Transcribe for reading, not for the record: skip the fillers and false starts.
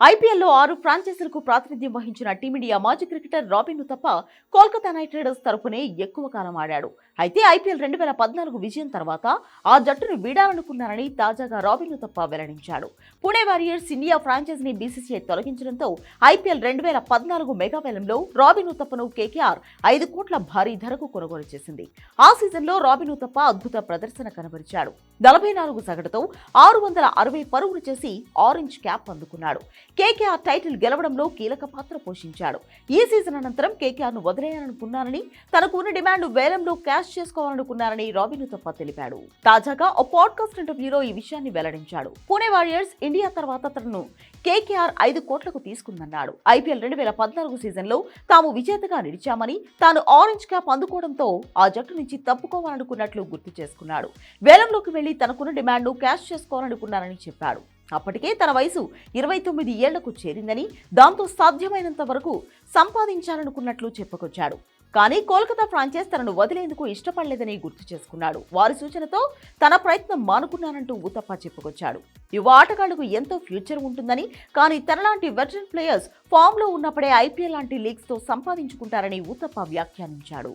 ఐపీఎల్లో 6 ఫ్రాంచైజీలకు ప్రాతినిధ్యం వహించిన టీమిండియా మాజీ cricketer Robin Uthappa Kolkata Knight Riders తరపునే ఎక్కువ కాలం ఆడాడు. అయితే ఐపీఎల్ 2014 విజయం తర్వాత ఆ జట్టును వీడాలనుకున్నారని తాజాగా రాబిన్ ఉతప్ప వెల్లడించాడు. పుణె వారియర్స్ ఇండియా ఫ్రాంచైజీని బీసీసీఐ తొలగించడంతో ఐపీఎల్ 2014 మెగా వేలంలో రాబిన్ ఉతప్పను కేకేఆర్ 5 కోట్ల భారీ ధరకు కొనుగోలు చేసింది. ఆ సీజన్లో రాబిన్ ఉతప్ప అద్భుత ప్రదర్శన కనబరిచాడు. 44 సగటుతో 660 పరుగులు చేసి ఆరెంజ్ క్యాప్ అందుకున్నాడు. కేకేఆర్ టైటిల్ గెలవడంలో కీలక పాత్ర పోషించాడు. ఈ సీజన్ అనంతరం కేకేఆర్ను వదిలేయాలనుకున్నారని, తనకు ఉన్న డిమాండ్ వేలంలో క్యాష్ చేసుకోవాలనుకున్నారని రాబిన్ ఉతప్ప తెలిపాడు. తాజాగా ఓ పాడ్కాస్ట్ ఇంటర్వ్యూలో ఈ విషయాన్ని వెల్లడించాడు. పుణె వారియర్స్ ఇండియా తర్వాత తనను కేకేఆర్ 5 కోట్లకు తీసుకుందన్నాడు. ఐపీఎల్ 2014 సీజన్లో తాము విజేతగా నిలిచామని, తాను ఆరెంజ్ క్యాప్ అందుకోవడంతో ఆ జట్టు నుంచి తప్పుకోవాలనుకున్నట్లు గుర్తు చేసుకున్నాడు. వేలంలోకి వెళ్లి తనకున్న డిమాండ్ను క్యాష్ చేసుకోవాలనుకున్నారని చెప్పాడు. అప్పటికే తన వయసు 29 ఏళ్లకు చేరిందని, దాంతో సాధ్యమైనంత వరకు సంపాదించాలనుకున్నట్లు చెప్పుకొచ్చాడు. కానీ కోల్కతా ఫ్రాంచైజ్ తనను వదిలేందుకు ఇష్టపడలేదని గుర్తు చేసుకున్నాడు. వారి సూచనతో తన ప్రయత్నం మానుకున్నానంటూ ఉతప్ప చెప్పుకొచ్చాడు. యువ ఆటగాళ్లకు ఎంతో ఫ్యూచర్ ఉంటుందని, కానీ తనలాంటి వెటరన్ ప్లేయర్స్ ఫామ్ లో ఉన్నప్పుడే ఐపీఎల్ లాంటి లీగ్స్ తో సంపాదించుకుంటారని ఉతప్ప వ్యాఖ్యానించాడు.